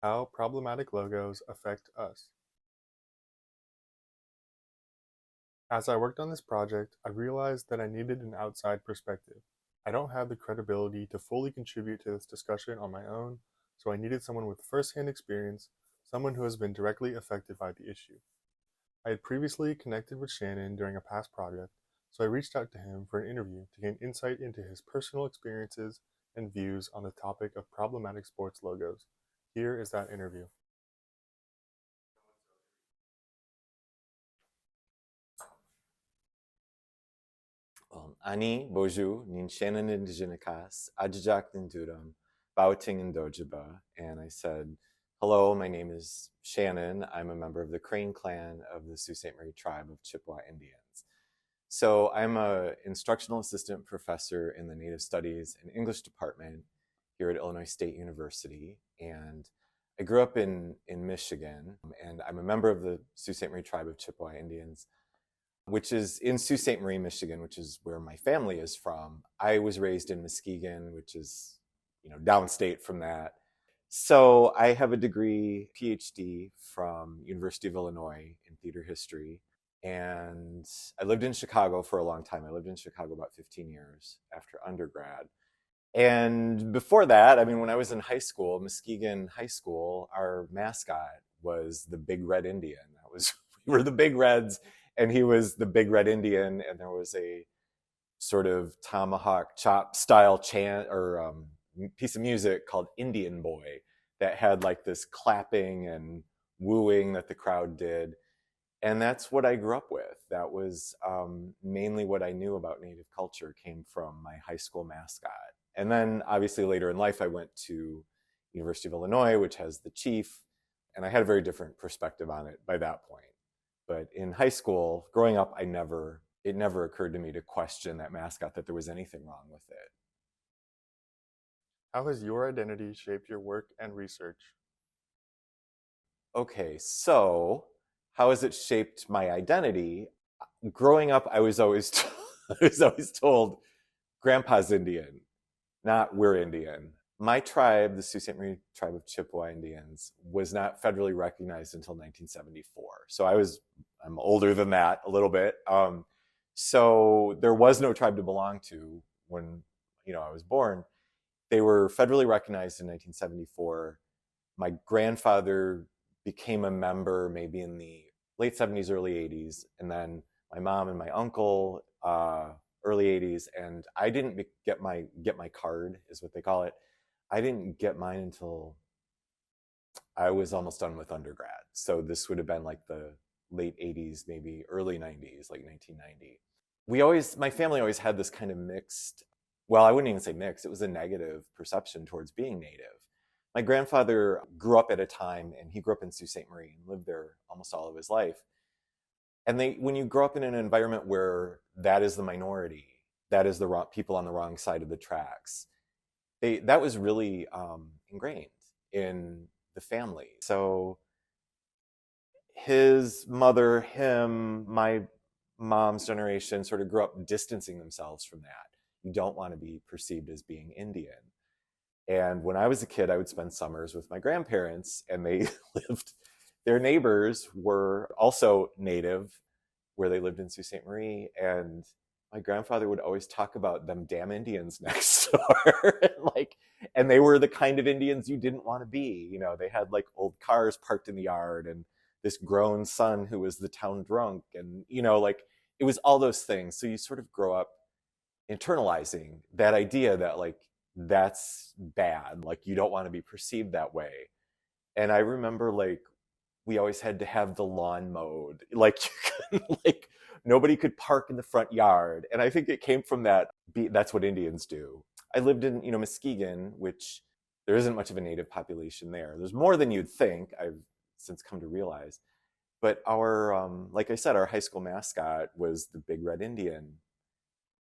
How problematic logos affect us. As I worked on this project, I realized that I needed an outside perspective. I don't have the credibility to fully contribute to this discussion on my own, so I needed someone with firsthand experience, someone who has been directly affected by the issue. I had previously connected with Shannon during a past project, so I reached out to him for an interview to gain insight into his personal experiences and views on the topic of problematic sports logos. Here is that interview. Ani boju nin Shannon Indigenicas, Ajajak Ninduram, Bauting and Dojaba. And I said, hello, my name is Shannon. I'm a member of the Crane clan of the Sault Ste. Marie tribe of Chippewa Indians. So I'm an instructional assistant professor in the Native Studies and English department here at Illinois State University. And I grew up in Michigan, and I'm a member of the Sault Ste. Marie tribe of Chippewa Indians, which is in Sault Ste. Marie, Michigan, which is where my family is from. I was raised in Muskegon, which is, downstate from that. So I have a degree, PhD from University of Illinois in theater history. And I lived in Chicago for a long time. I lived in Chicago about 15 years after undergrad. And before that, I mean, when I was in high school, Muskegon High School, our mascot was the Big Red Indian. That was we were the Big Reds, and he was the Big Red Indian. And there was a sort of tomahawk chop style chant or piece of music called Indian Boy that had like this clapping and wooing that the crowd did. And that's what I grew up with. That was mainly what I knew about Native culture came from my high school mascot. And then obviously later in life, I went to University of Illinois, which has the chief, and I had a very different perspective on it by that point. But in high school, growing up, it never occurred to me to question that mascot, that there was anything wrong with it. How has your identity shaped your work and research? Okay, so how has it shaped my identity? Growing up, I was always I was always told, "Grandpa's Indian, not we're Indian." My tribe, the Sault Ste. Marie tribe of Chippewa Indians, was not federally recognized until 1974. So I'm older than that a little bit. So there was no tribe to belong to when I was born. They were federally recognized in 1974. My grandfather became a member maybe in the late 70s, early 80s, and then my mom and my uncle, early 80s, and I didn't get my card, is what they call it. I didn't get mine until I was almost done with undergrad. So this would have been like the late 80s, maybe early 90s, like 1990. My family always had this kind of mixed, well, I wouldn't even say mixed, it was a negative perception towards being Native. My grandfather grew up at a time, and he grew up in Sault Ste. Marie and lived there almost all of his life. And when you grow up in an environment where that is the minority, that is the wrong, people on the wrong side of the tracks, that was really ingrained in the family. So his mother, him, my mom's generation sort of grew up distancing themselves from that. You don't want to be perceived as being Indian. And when I was a kid, I would spend summers with my grandparents, and they their neighbors were also Native, where they lived in Sault Ste. Marie. And my grandfather would always talk about them damn Indians next door. And they were the kind of Indians you didn't want to be. They had like old cars parked in the yard, and this grown son who was the town drunk. And, it was all those things. So you sort of grow up internalizing that idea that like, that's bad. Like, you don't want to be perceived that way. And I remember like, we always had to have the lawn mowed. Like, like nobody could park in the front yard. And I think it came from that. That's what Indians do. I lived in, Muskegon, which there isn't much of a Native population there. There's more than you'd think, I've since come to realize. But like I said, our high school mascot was the Big Red Indian.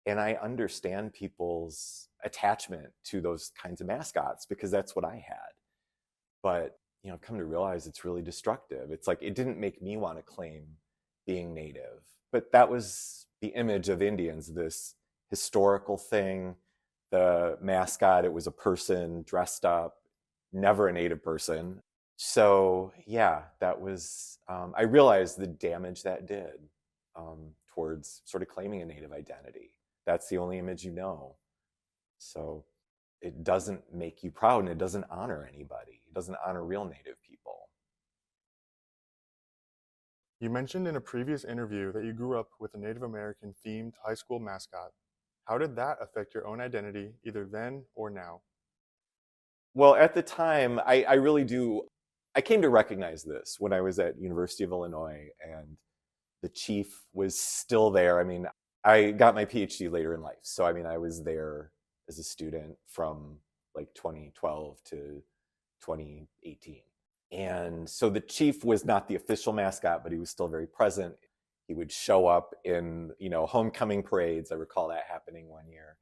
And I understand people's attachment to those kinds of mascots because that's what I had. But, I've come to realize it's really destructive. It's like, it didn't make me want to claim being Native. But that was the image of Indians, this historical thing. The mascot, it was a person dressed up, never a Native person. So yeah, that was I realized the damage that did towards sort of claiming a native identity. That's the only image you know. So it doesn't make you proud and it doesn't honor anybody. It doesn't honor real native people. You mentioned in a previous interview that you grew up with a Native American themed high school mascot. How did that affect your own identity, either then or now? Well, at the time, I really do. I came to recognize this when I was at University of Illinois, and the chief was still there. I mean, I got my PhD later in life, so I mean, I was there as a student from like 2012 to 2018. And so the chief was not the official mascot, but he was still very present. He would show up in, homecoming parades. I recall that happening one year.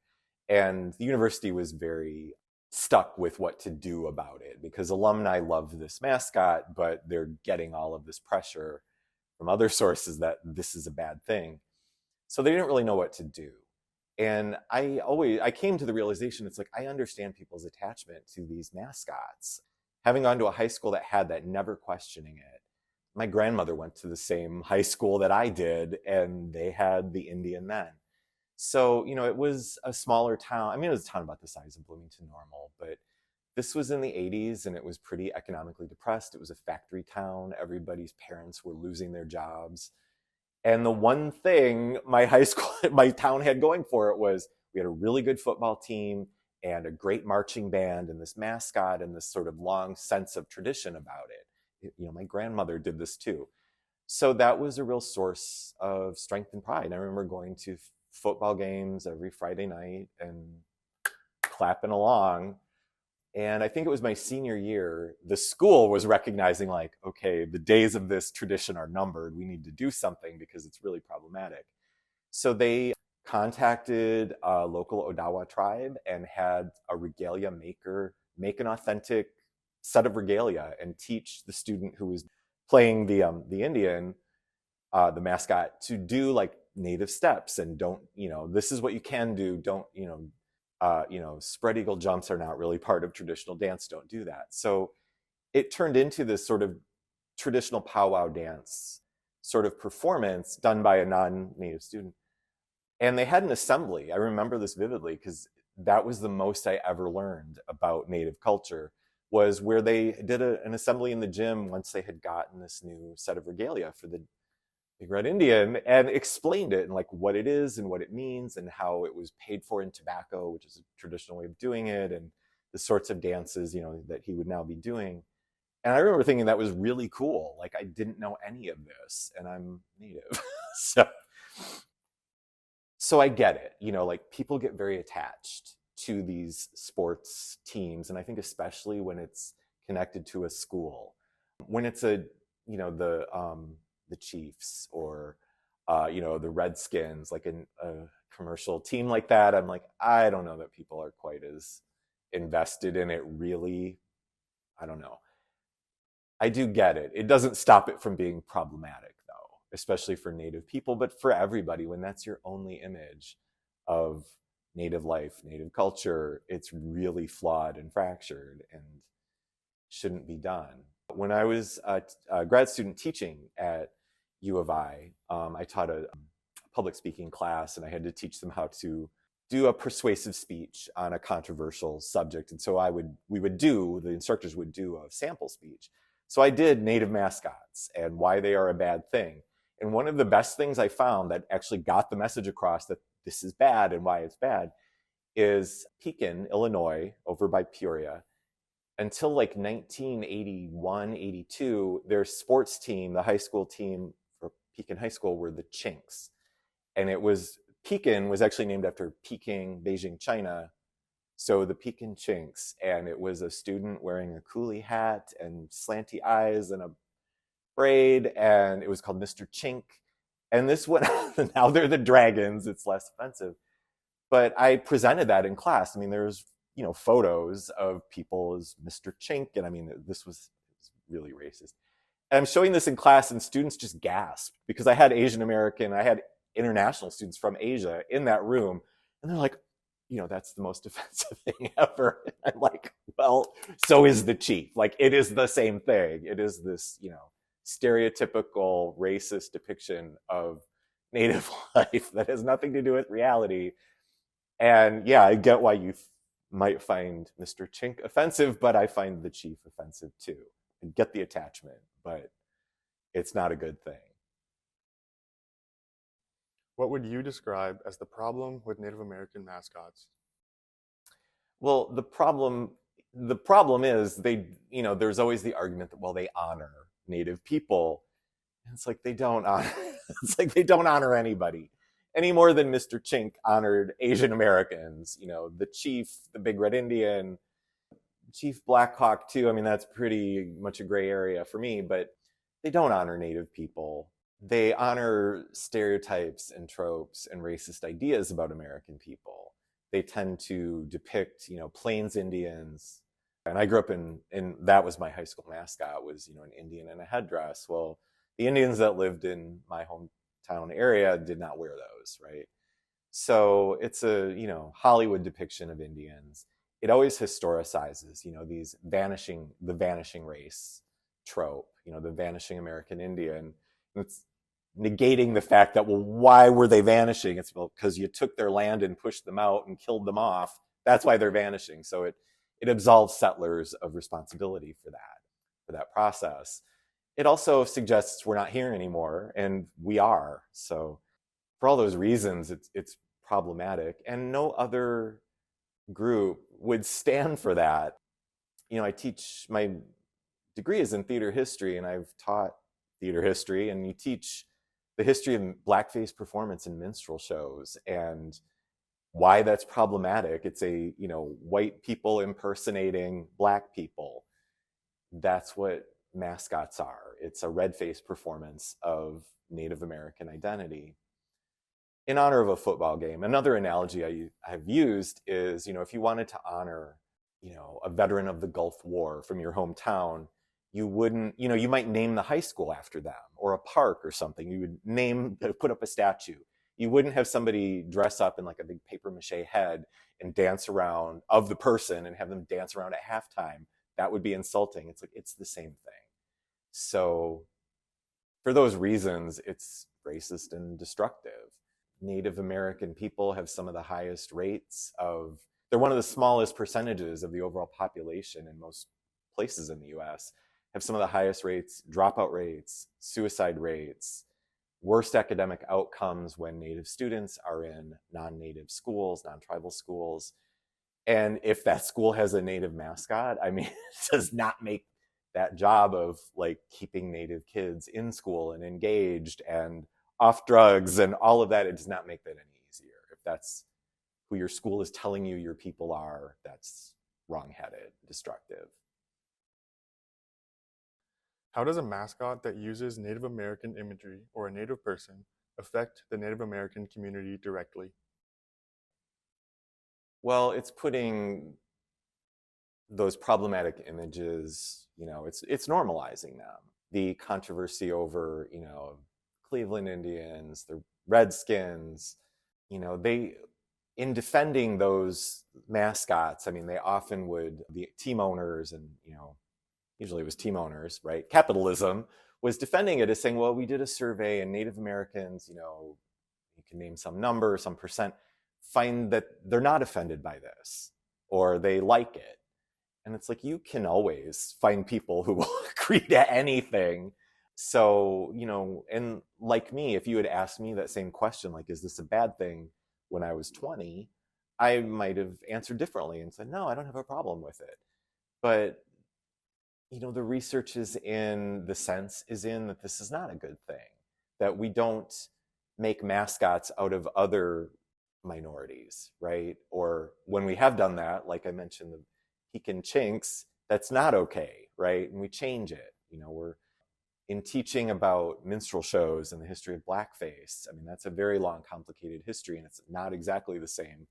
And the university was very stuck with what to do about it because alumni love this mascot, but they're getting all of this pressure from other sources that this is a bad thing. So they didn't really know what to do. And I came to the realization it's like I understand people's attachment to these mascots. Having gone to a high school that had that, never questioning it. My grandmother went to the same high school that I did, and they had the Indian then. So, it was a smaller town. I mean, it was a town about the size of Bloomington Normal, but this was in the 80s and it was pretty economically depressed. It was a factory town. Everybody's parents were losing their jobs. And the one thing my high school, my town had going for it was we had a really good football team and a great marching band and this mascot and this sort of long sense of tradition about it. My grandmother did this too. So that was a real source of strength and pride. I remember going to football games every Friday night and clapping along. And I think it was my senior year, the school was recognizing, like, okay, the days of this tradition are numbered. We need to do something because it's really problematic. So they contacted a local Odawa tribe and had a regalia maker make an authentic set of regalia and teach the student who was playing the Indian, the mascot, to do like native steps and don't, this is what you can do. Don't, spread eagle jumps are not really part of traditional dance. Don't do that. So it turned into this sort of traditional powwow dance sort of performance done by a non-native student. And they had an assembly. I remember this vividly because that was the most I ever learned about native culture, was where they did an assembly in the gym once they had gotten this new set of regalia for the Big Red Indian, and explained it and like what it is and what it means and how it was paid for in tobacco, which is a traditional way of doing it, and the sorts of dances, that he would now be doing. And I remember thinking that was really cool. Like I didn't know any of this and I'm native. so so I get it. Like people get very attached to these sports teams, and I think especially when it's connected to a school. When it's the Chiefs or the Redskins, like in a commercial team like that, I'm like, I don't know that people are quite as invested in it really. I don't know. I do get it. It doesn't stop it from being problematic though, especially for native people, but for everybody when that's your only image of native life, native culture, it's really flawed and fractured and shouldn't be done. When I was a grad student teaching at U of I taught a public speaking class, and I had to teach them how to do a persuasive speech on a controversial subject. And so the instructors would do a sample speech. So I did native mascots and why they are a bad thing. And one of the best things I found that actually got the message across that this is bad and why it's bad is Pekin, Illinois, over by Peoria. Until like 1981, 82, their sports team, the high school team for Pekin High School, were the Chinks. And Pekin was actually named after Peking, Beijing, China. So the Pekin Chinks. And it was a student wearing a coolie hat and slanty eyes and a braid. And it was called Mr. Chink. And this one, now they're the Dragons. It's less offensive. But I presented that in class. I mean, there's photos of people as Mr. Chink, and I mean, this was really racist. And I'm showing this in class, and students just gasped because I had Asian American, I had international students from Asia in that room, and they're like, that's the most offensive thing ever. I'm like, well, so is the chief. Like, it is the same thing. It is this, stereotypical racist depiction of native life that has nothing to do with reality. And yeah, I get why you might find Mr. Chink offensive, but I find the chief offensive too. I get the attachment, but it's not a good thing. What would you describe as the problem with Native American mascots? Well, the problem is there's always the argument that, well, they honor native people. And it's like they don't honor it's like they don't honor anybody any more than Mr. Chink honored Asian Americans. The chief, the big red Indian, Chief Black Hawk too. I mean, that's pretty much a gray area for me, but they don't honor native people. They honor stereotypes and tropes and racist ideas about American people. They tend to depict, Plains Indians. And I grew up in that was my high school mascot, was, an Indian in a headdress. Well, the Indians that lived in my hometown area did not wear those, right? So it's a, Hollywood depiction of Indians. It always historicizes, the vanishing race trope, the vanishing American Indian. It's negating the fact that, well, why were they vanishing? It's, well, because you took their land and pushed them out and killed them off. That's why they're vanishing. So it absolves settlers of responsibility for that process. It also suggests we're not here anymore, and we are. So for all those reasons, it's problematic, and no other group would stand for that. I teach, my degree is in theater history, and I've taught theater history, and you teach the history of blackface performance in minstrel shows and why that's problematic. It's white people impersonating black people. That's what mascots are. It's a red-face performance of Native American identity in honor of a football game. Another analogy I've used is, if you wanted to honor, a veteran of the Gulf War from your hometown, you wouldn't, you might name the high school after them, or a park or something. You would put up a statue. You wouldn't have somebody dress up in like a big paper mache head and dance around of the person and have them dance around at halftime. That would be insulting. It's like, it's the same thing. So for those reasons, it's racist and destructive. Native American people have some of the highest rates they're one of the smallest percentages of the overall population in most places in the US, have some of the highest rates, dropout rates, suicide rates, worst academic outcomes when Native students are in non-Native schools, non-tribal schools. And if that school has a Native mascot, I mean, it does not make that job of like keeping Native kids in school and engaged and off drugs and all of that, it does not make that any easier. If that's who your school is telling you your people are, that's wrong-headed, destructive. How does a mascot that uses Native American imagery or a Native person affect the Native American community directly? Well, it's putting those problematic images, it's normalizing them. The controversy over, Cleveland Indians, the Redskins, in defending those mascots, I mean, they often would, the team owners and, usually it was team owners, right? Capitalism was defending it as saying, well, we did a survey and Native Americans, you can name some number, some percent, find that they're not offended by this or they like it. And it's like, you can always find people who will agree to anything. So, and like me, if you had asked me that same question, like, is this a bad thing when I was 20, I might have answered differently and said, no, I don't have a problem with it. But, the research is in that this is not a good thing, that we don't make mascots out of other minorities, right? Or when we have done that, like I mentioned, the Pekin Chinks, that's not okay, right? And we change it. We're in teaching about minstrel shows and the history of blackface. I mean, that's a very long, complicated history, and it's not exactly the same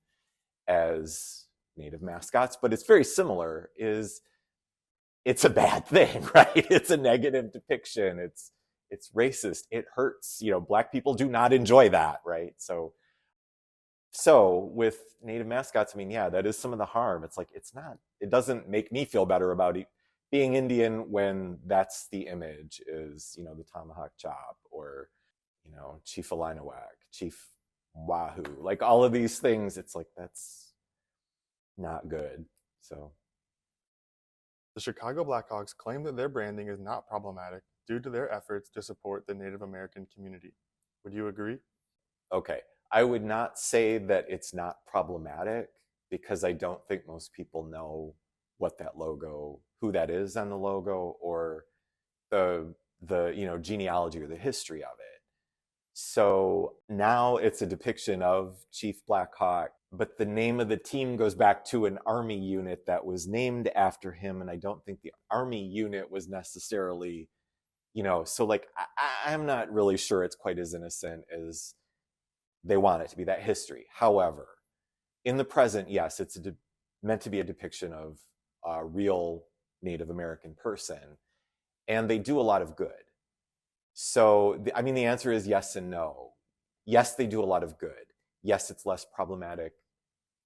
as Native mascots, but it's very similar. It's a bad thing, right? It's a negative depiction. It's racist. It hurts. Black people do not enjoy that, right? So So with native mascots, I mean, yeah, that is some of the harm. It's like it doesn't make me feel better about being Indian when that's the image is, the tomahawk chop or, Chief Alinawak, Chief Wahoo, like all of these things. It's like, that's not good. So, The Chicago Blackhawks claim that their branding is not problematic due to their efforts to support the Native American community. Would you agree? okay. I would not say that it's not problematic because I don't think most people know what that logo, who that is on the logo, or the genealogy or the history of it. So now it's a depiction of Chief Blackhawk, but the name of the team goes back to an army unit that was named after him, and I don't think the army unit was necessarily, so like I'm not really sure it's quite as innocent as they want it to be, that history. However, in the present, yes, it's meant to be a depiction of a real Native American person, and they do a lot of good. So, I mean, the answer is yes and no. Yes, they do a lot of good. Yes, it's less problematic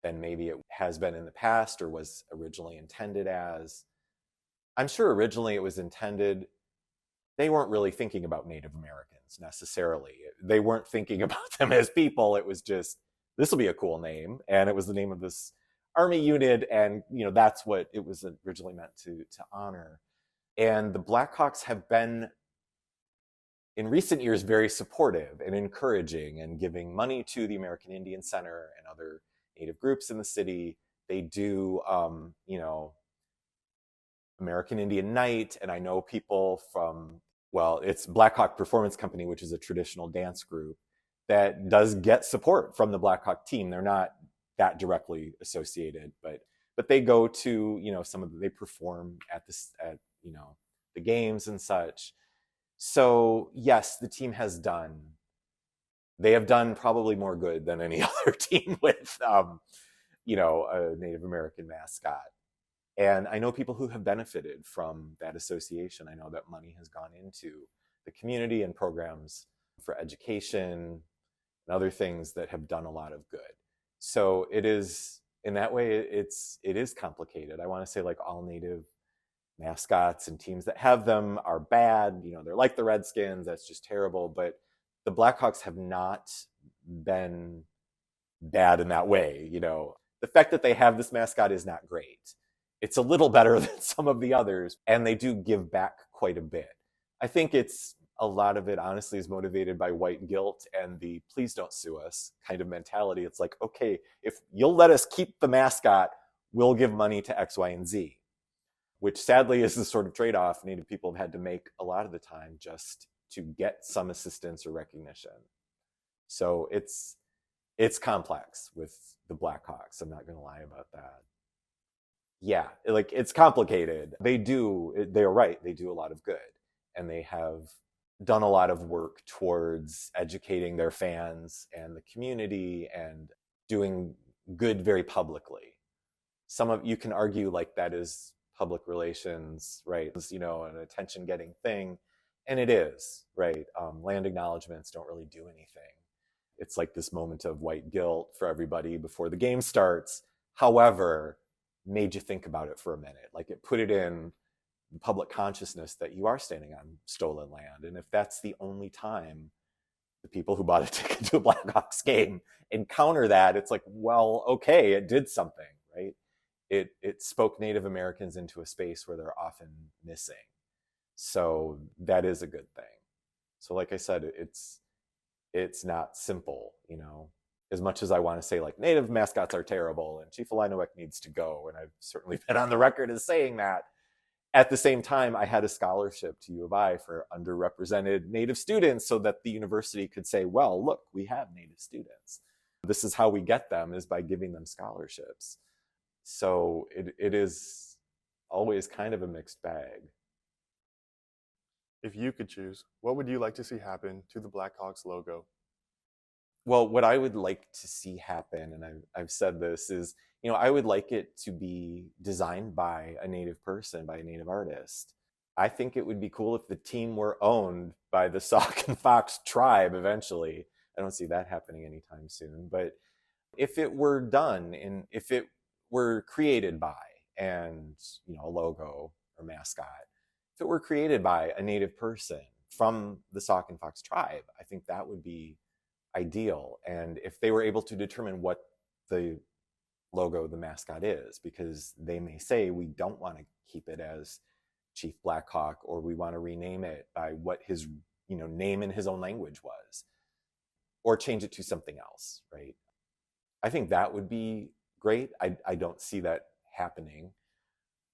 than maybe it has been in the past or was originally intended as. I'm sure originally it was intended, they weren't really thinking about Native Americans necessarily. They weren't thinking about them as people. It was just, this will be a cool name. And it was the name of this army unit. And, that's what it was originally meant to honor. And the Blackhawks have been in recent years very supportive and encouraging and giving money to the American Indian Center and other Native groups in the city. They do, American Indian Night, and I know people from, well, it's Blackhawk Performance Company, which is a traditional dance group that does get support from the Blackhawk team. They're not that directly associated, but they go to, some of they perform at this at the games and such. So yes, the team has done. They have done probably more good than any other team with, a Native American mascot. And I know people who have benefited from that association. I know that money has gone into the community and programs for education and other things that have done a lot of good. So it is, in that way, it is complicated. I want to say like all Native mascots and teams that have them are bad. They're like the Redskins. That's just terrible. But the Blackhawks have not been bad in that way. The fact that they have this mascot is not great. It's a little better than some of the others, and they do give back quite a bit. I think it's a lot of it, honestly, is motivated by white guilt and the please don't sue us kind of mentality. It's like, okay, if you'll let us keep the mascot, we'll give money to X, Y, and Z, which sadly is the sort of trade off Native people have had to make a lot of the time just to get some assistance or recognition. So it's complex with the Blackhawks. I'm not going to lie about that. Yeah, like it's complicated. They're right. They do a lot of good, and they have done a lot of work towards educating their fans and the community and doing good very publicly. Some of you can argue like that is public relations, right? It's, an attention getting thing. And it is, right? Land acknowledgements don't really do anything. It's like this moment of white guilt for everybody before the game starts. However, made you think about it for a minute. Like it put it in the public consciousness that you are standing on stolen land. And if that's the only time the people who bought a ticket to a Blackhawks game encounter that, it's like, well, okay, it did something, right? It spoke Native Americans into a space where they're often missing. So that is a good thing. So like I said, it's not simple, as much as I want to say like Native mascots are terrible and Chief Alinawek needs to go, and I've certainly been on the record as saying that. At the same time, I had a scholarship to U of I for underrepresented Native students so that the university could say, well, look, we have Native students. This is how we get them, is by giving them scholarships. So it is always kind of a mixed bag. If you could choose, what would you like to see happen to the Blackhawks logo? Well, what I would like to see happen, and I've said this, is, I would like it to be designed by a Native person, by a Native artist. I think it would be cool if the team were owned by the Sauk and Fox tribe eventually. I don't see that happening anytime soon, but If it were done and if it were created by, and a logo or mascot, if it were created by a native person from the Sauk and Fox tribe, I think that would be ideal. And if they were able to determine what the logo, the mascot is, because they may say we don't want to keep it as Chief Blackhawk, or we want to rename it by what his name in his own language was, or change it to something else, right? I think that would be great. I don't see that happening,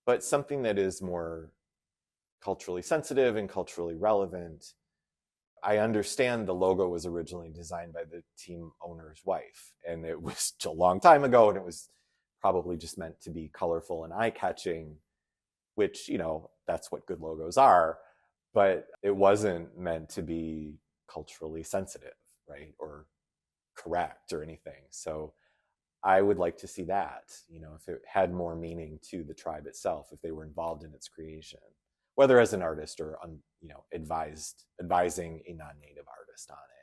but something that is more culturally sensitive and culturally relevant. I understand the logo was originally designed by the team owner's wife, and it was a long time ago, and it was probably just meant to be colorful and eye-catching, which, that's what good logos are, but it wasn't meant to be culturally sensitive, right? Or correct or anything. So I would like to see that, if it had more meaning to the tribe itself, if they were involved in its creation, whether as an artist or advising a non-native artist on it.